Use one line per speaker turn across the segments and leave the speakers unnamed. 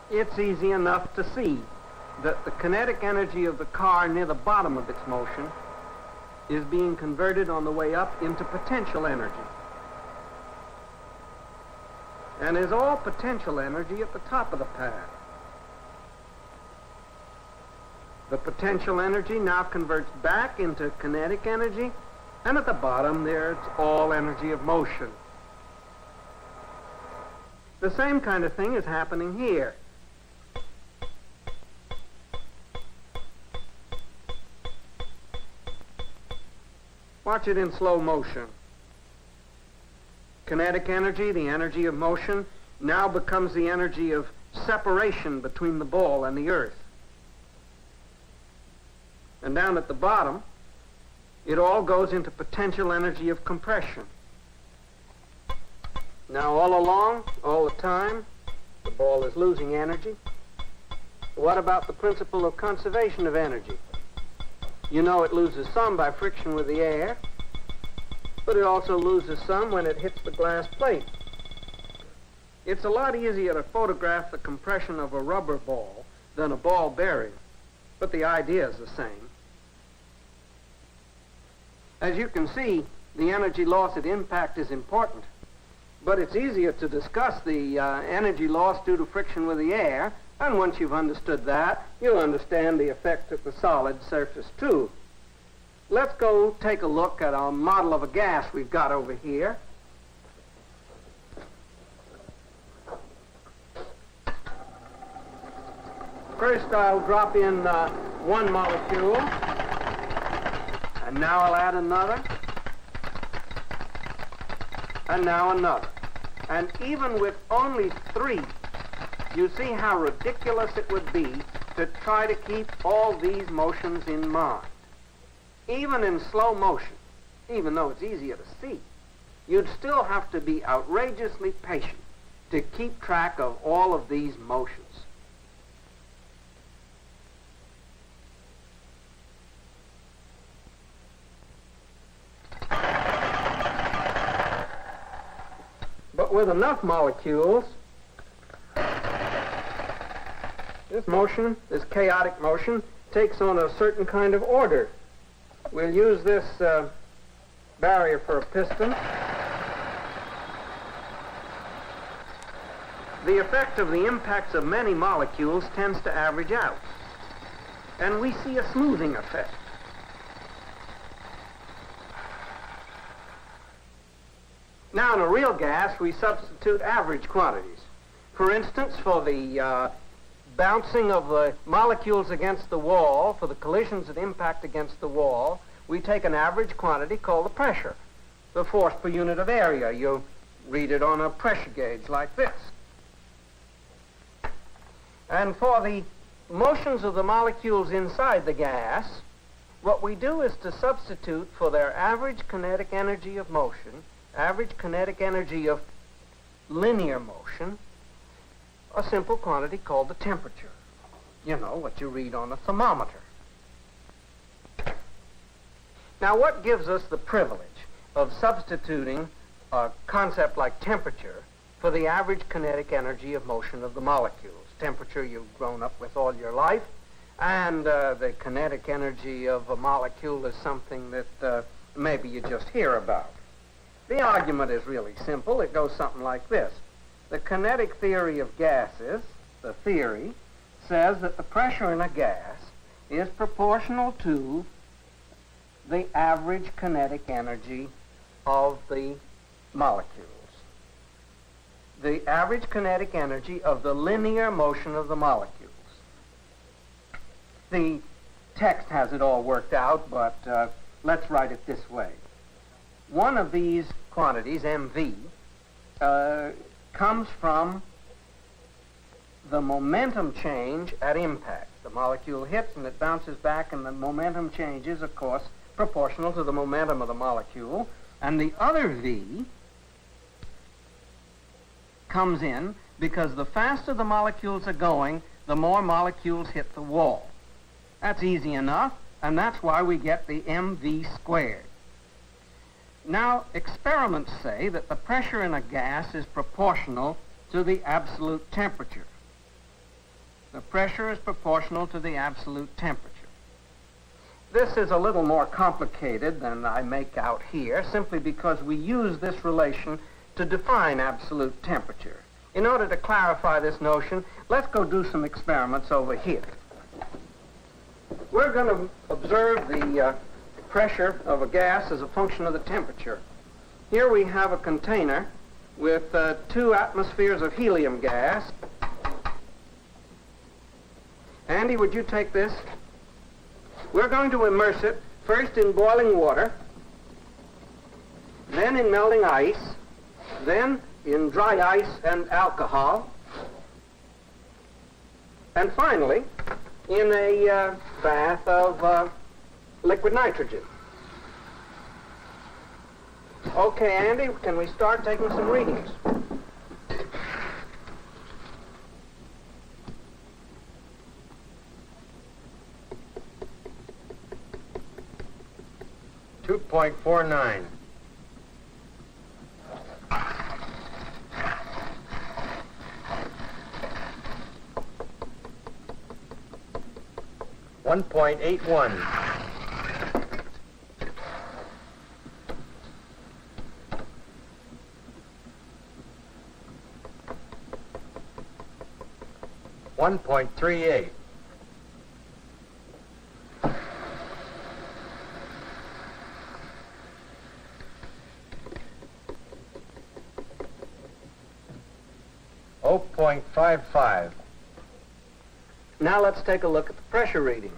it's easy enough to see that the kinetic energy of the car near the bottom of its motion is being converted on the way up into potential energy. And is all potential energy at the top of the path. The potential energy now converts back into kinetic energy, and at the bottom there's all energy of motion. The same kind of thing is happening here. Watch it in slow motion. Kinetic energy, the energy of motion, now becomes the energy of separation between the ball and the earth. And down at the bottom, it all goes into potential energy of compression. Now all along, all the time, the ball is losing energy. What about the principle of conservation of energy? You know it loses some by friction with the air, but it also loses some when it hits the glass plate. It's a lot easier to photograph the compression of a rubber ball than a ball bearing, but the idea is the same. As you can see, the energy loss at impact is important, but it's easier to discuss the energy loss due to friction with the air, and once you've understood that, you'll understand the effect of the solid surface too. Let's go take a look at a model of a gas we've got over here. First I'll drop in one molecule, and now I'll add another, and now another. And even with only 3, you see how ridiculous it would be to try to keep all these motions in mind. Even in slow motion, even though it's easier to see, you'd still have to be outrageously patient to keep track of all of these motions. But with enough molecules, this motion, this chaotic motion, takes on a certain kind of order. We'll use this barrier for a piston. The effect of the impacts of many molecules tends to average out, and we see a smoothing effect. Now, in a real gas, we substitute average quantities. For instance, for the bouncing of the molecules against the wall, for the collisions that impact against the wall, we take an average quantity called the pressure, the force per unit of area. You read it on a pressure gauge like this. And for the motions of the molecules inside the gas, what we do is to substitute for their average kinetic energy of motion, average kinetic energy of linear motion, a simple quantity called the temperature. You know, what you read on a thermometer. Now, what gives us the privilege of substituting a concept like temperature for the average kinetic energy of motion of the molecules? Temperature you've grown up with all your life, and the kinetic energy of a molecule is something that maybe you just hear about. The argument is really simple. It goes something like this. The kinetic theory of gases, the theory, says that the pressure in a gas is proportional to the average kinetic energy of the molecules. The average kinetic energy of the linear motion of the molecules. The text has it all worked out, but let's write it this way. One of these quantities, mv, comes from the momentum change at impact. The molecule hits and it bounces back, and the momentum change is, of course, proportional to the momentum of the molecule. And the other v comes in because the faster the molecules are going, the more molecules hit the wall. That's easy enough, and that's why we get the mv squared. Now, experiments say that the pressure in a gas is proportional to the absolute temperature. The pressure is proportional to the absolute temperature. This is a little more complicated than I make out here, simply because we use this relation to define absolute temperature. In order to clarify this notion, let's go do some experiments over here. We're going to observe the pressure of a gas as a function of the temperature. Here we have a container with 2 atmospheres of helium gas. Andy, would you take this? We're going to immerse it first in boiling water, then in melting ice, then in dry ice and alcohol, and finally in a bath of liquid nitrogen. Okay, Andy, can we start taking some readings?
.49. .81. 1.38. 0.55.
Now let's take a look at the pressure readings.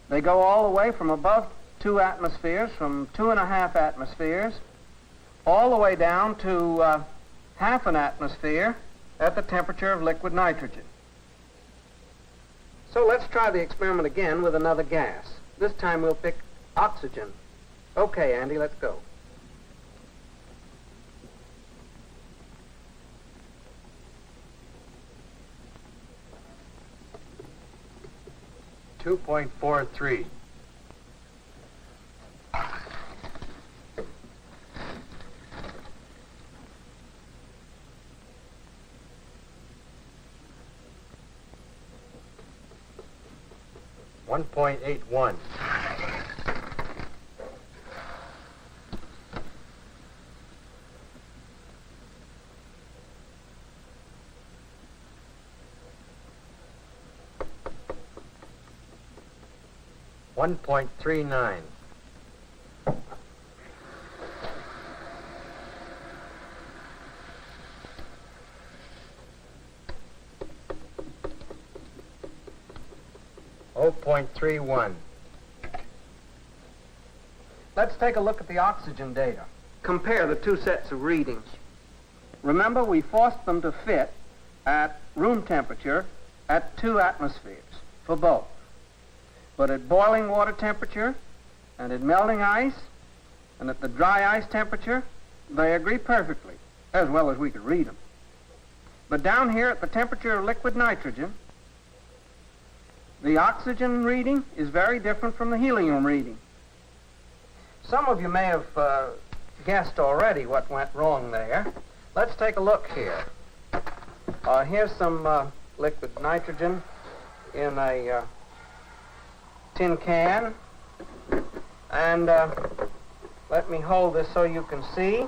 They go all the way from above 2 atmospheres, from 2.5 atmospheres, all the way down to half an atmosphere at the temperature of liquid nitrogen. So let's try the experiment again with another gas. This time we'll pick oxygen. Okay, Andy, let's go.
.43. 1.81. 1.39. 0.31.
Let's take a look at the oxygen data. Compare the 2 sets of readings. Remember, we forced them to fit at room temperature at 2 atmospheres for both. But at boiling water temperature, and at melting ice, and at the dry ice temperature, they agree perfectly, as well as we could read them. But down here at the temperature of liquid nitrogen, the oxygen reading is very different from the helium reading. Some of you may have guessed already what went wrong there. Let's take a look here. Here's some liquid nitrogen in a tin can, and let me hold this so you can see.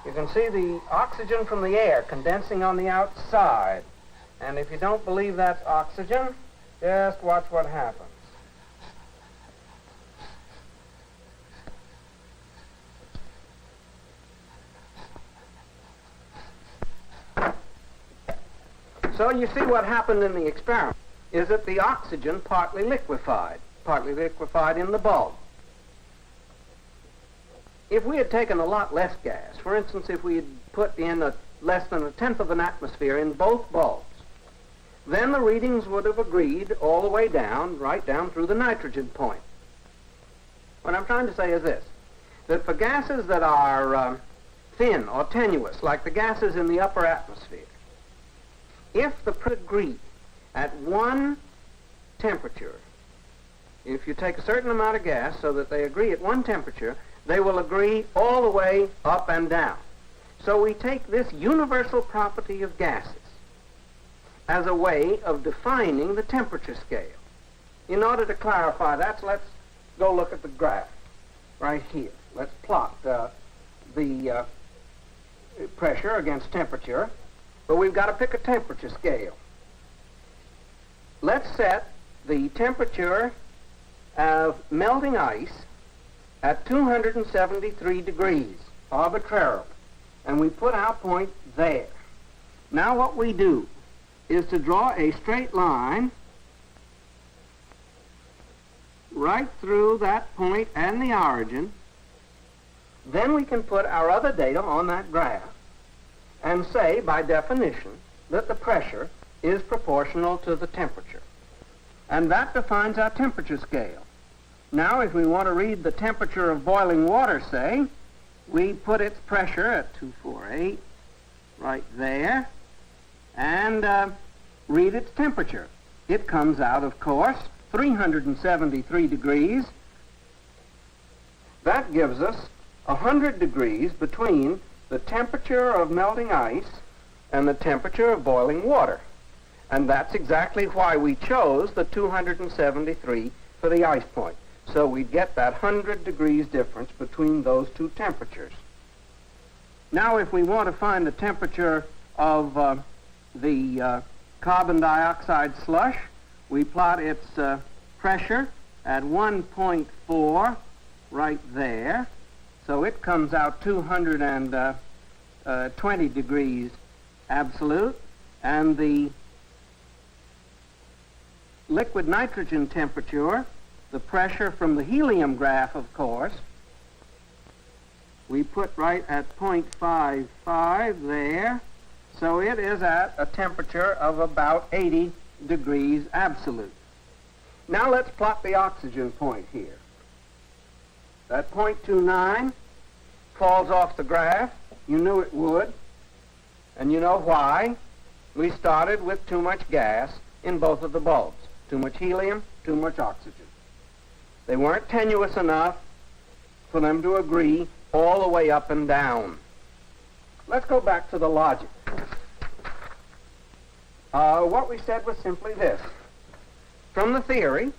You can see the oxygen from the air condensing on the outside, and if you don't believe that's oxygen, just watch what happens. So you see what happened in the experiment is that the oxygen partly liquefied in the bulb. If we had taken a lot less gas, for instance, if we had put in less than 1/10 of an atmosphere in both bulbs, then the readings would have agreed all the way down, right down through the nitrogen point. What I'm trying to say is this, that for gases that are thin or tenuous, like the gases in the upper atmosphere, if the agree at one temperature, if you take a certain amount of gas so that they agree at one temperature, they will agree all the way up and down. So we take this universal property of gases, as a way of defining the temperature scale. In order to clarify that, let's go look at the graph right here. Let's plot the pressure against temperature, but we've got to pick a temperature scale. Let's set the temperature of melting ice at 273 degrees arbitrarily, and we put our point there. Now what we do is to draw a straight line right through that point and the origin. Then we can put our other data on that graph and say, by definition, that the pressure is proportional to the temperature. And that defines our temperature scale. Now, if we want to read the temperature of boiling water, say, we put its pressure at 248 right there and read its temperature. It comes out, of course, 373 degrees. That gives us 100 degrees between the temperature of melting ice and the temperature of boiling water. And that's exactly why we chose the 273 for the ice point. So we'd get that 100 degrees difference between those two temperatures. Now, if we want to find the temperature of the carbon dioxide slush, we plot its pressure at 1.4 right there. So it comes out 220 degrees absolute, and the liquid nitrogen temperature, the pressure from the helium graph, of course, we put right at 0.55 there. So it is at a temperature of about 80 degrees absolute. Now let's plot the oxygen point here. That 0.29 falls off the graph. You knew it would. And you know why? We started with too much gas in both of the bulbs. Too much helium, too much oxygen. They weren't tenuous enough for them to agree all the way up and down. Let's go back to the logic. What we said was simply this. From the theory,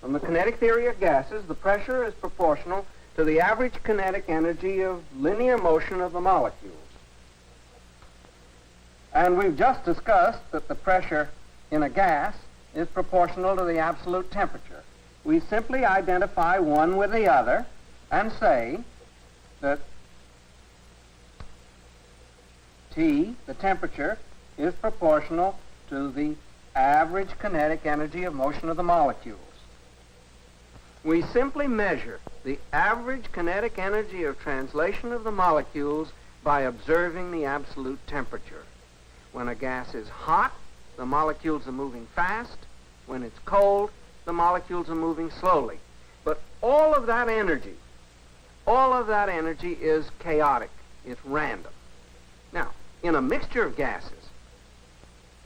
from the kinetic theory of gases, the pressure is proportional to the average kinetic energy of linear motion of the molecules. And we've just discussed that the pressure in a gas is proportional to the absolute temperature. We simply identify one with the other and say that T, the temperature, is proportional to the average kinetic energy of motion of the molecules. We simply measure the average kinetic energy of translation of the molecules by observing the absolute temperature. When a gas is hot, the molecules are moving fast. When it's cold, the molecules are moving slowly. But all of that energy is chaotic. It's random. Now, in a mixture of gases,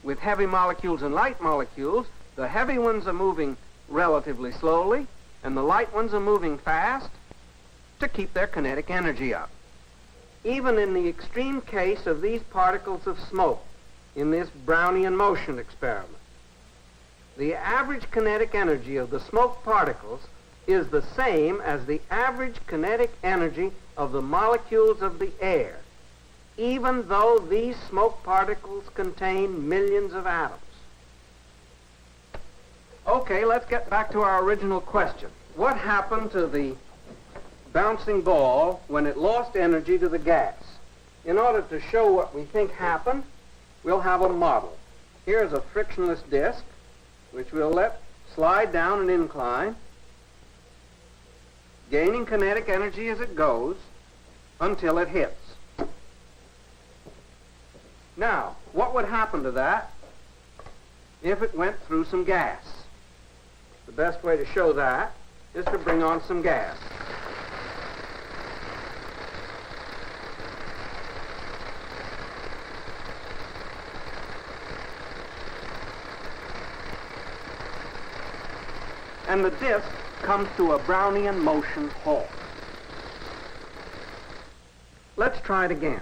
with heavy molecules and light molecules, the heavy ones are moving relatively slowly, and the light ones are moving fast to keep their kinetic energy up. Even in the extreme case of these particles of smoke, in this Brownian motion experiment, the average kinetic energy of the smoke particles is the same as the average kinetic energy of the molecules of the air, even though these smoke particles contain millions of atoms. Okay, let's get back to our original question. What happened to the bouncing ball when it lost energy to the gas? In order to show what we think happened, we'll have a model. Here's a frictionless disk, which we'll let slide down an incline, gaining kinetic energy as it goes until it hits. Now, what would happen to that if it went through some gas? The best way to show that is to bring on some gas. And the disk comes to a Brownian motion halt. Let's try it again.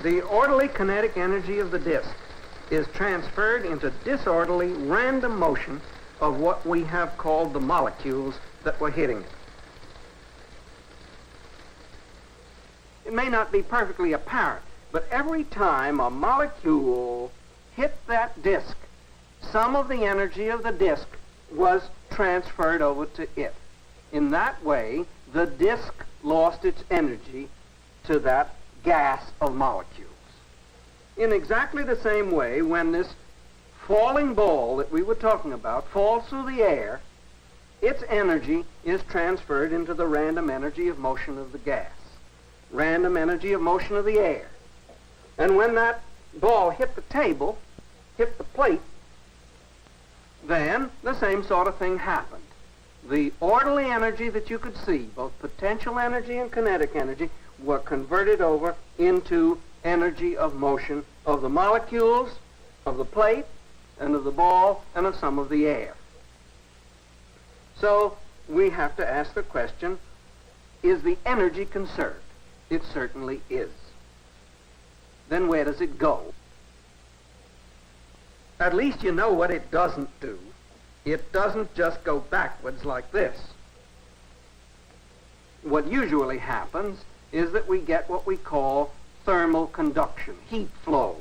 The orderly kinetic energy of the disk is transferred into disorderly random motion of what we have called the molecules that were hitting it. It may not be perfectly apparent, but every time a molecule hit that disk, some of the energy of the disk was transferred over to it. In that way, the disk lost its energy to that gas of molecules. In exactly the same way, when this falling ball that we were talking about falls through the air, its energy is transferred into the random energy of motion of the gas, random energy of motion of the air. And when that ball hit the table, hit the plate, then the same sort of thing happened. The orderly energy that you could see, both potential energy and kinetic energy, were converted over into energy of motion of the molecules, of the plate, and of the ball, and of some of the air. So we have to ask the question, is the energy conserved? It certainly is. Then where does it go? At least you know what it doesn't do. It doesn't just go backwards like this. What usually happens is that we get what we call thermal conduction, heat flow.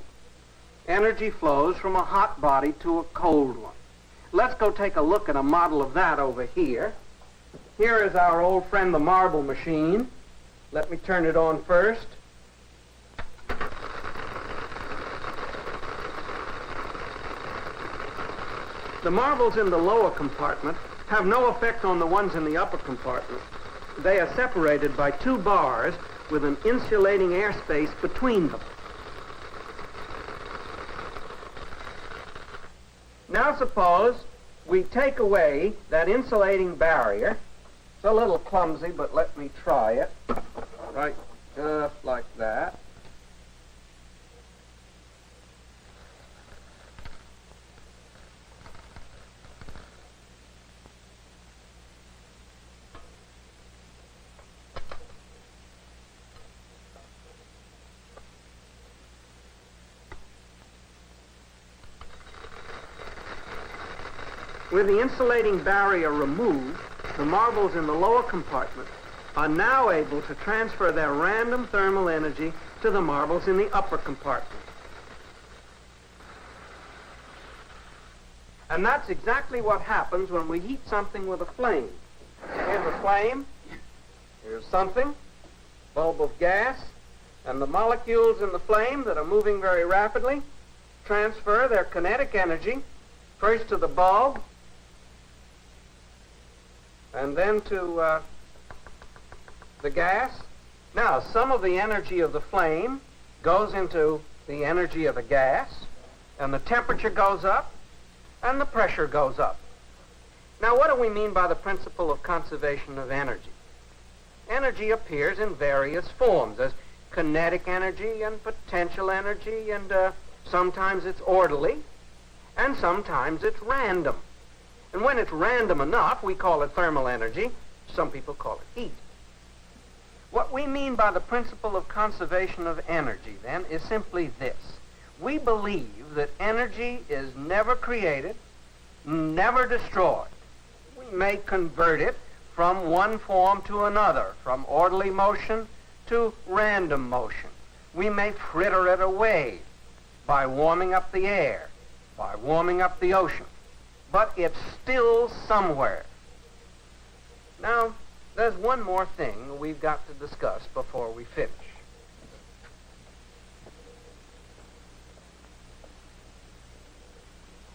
Energy flows from a hot body to a cold one. Let's go take a look at a model of that over here. Here is our old friend, the marble machine. Let me turn it on first. The marbles in the lower compartment have no effect on the ones in the upper compartment. They are separated by two bars with an insulating airspace between them. Now suppose we take away that insulating barrier. It's a little clumsy, but let me try it. Right, just like that. With the insulating barrier removed, the marbles in the lower compartment are now able to transfer their random thermal energy to the marbles in the upper compartment. And that's exactly what happens when we heat something with a flame. Here's a flame, here's something, bulb of gas, and the molecules in the flame that are moving very rapidly transfer their kinetic energy first to the bulb, and then to the gas. Now, some of the energy of the flame goes into the energy of the gas, and the temperature goes up, and the pressure goes up. Now, what do we mean by the principle of conservation of energy? Energy appears in various forms. There's kinetic energy and potential energy, and sometimes it's orderly, and sometimes it's random. And when it's random enough, we call it thermal energy. Some people call it heat. What we mean by the principle of conservation of energy, then, is simply this. We believe that energy is never created, never destroyed. We may convert it from one form to another, from orderly motion to random motion. We may fritter it away by warming up the air, by warming up the ocean. But it's still somewhere. Now, there's one more thing we've got to discuss before we finish.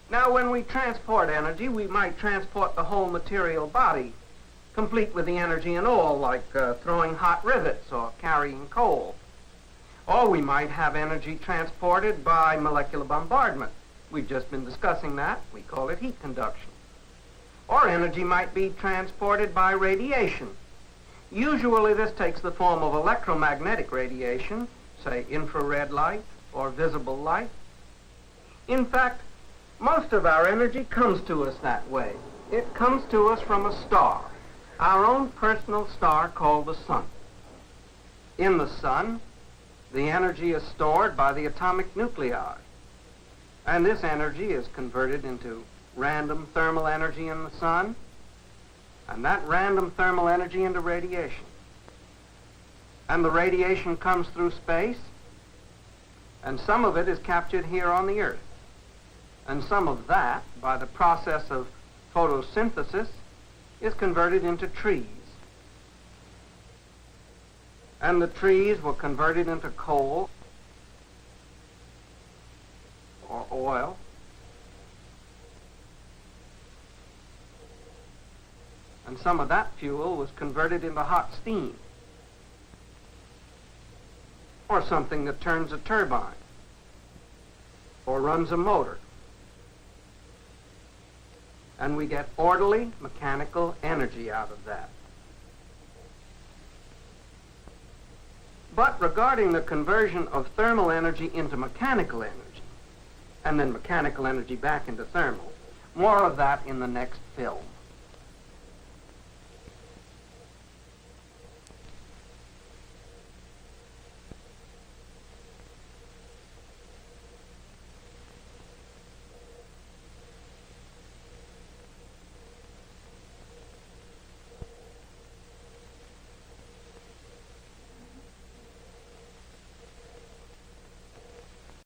Now, when we transport energy, we might transport the whole material body, complete with the energy and all, like throwing hot rivets or carrying coal. Or we might have energy transported by molecular bombardment. We've just been discussing that. We call it heat conduction. Or energy might be transported by radiation. Usually this takes the form of electromagnetic radiation, say infrared light or visible light. In fact, most of our energy comes to us that way. It comes to us from a star, our own personal star called the sun. In the sun, the energy is stored by the atomic nuclei. And this energy is converted into random thermal energy in the sun, and that random thermal energy into radiation. And the radiation comes through space, and some of it is captured here on the Earth. And some of that, by the process of photosynthesis, is converted into trees. And the trees were converted into coal or oil. And some of that fuel was converted into hot steam, or something that turns a turbine, or runs a motor. And we get orderly mechanical energy out of that. But regarding the conversion of thermal energy into mechanical energy, and then mechanical energy back into thermal, more of that in the next film.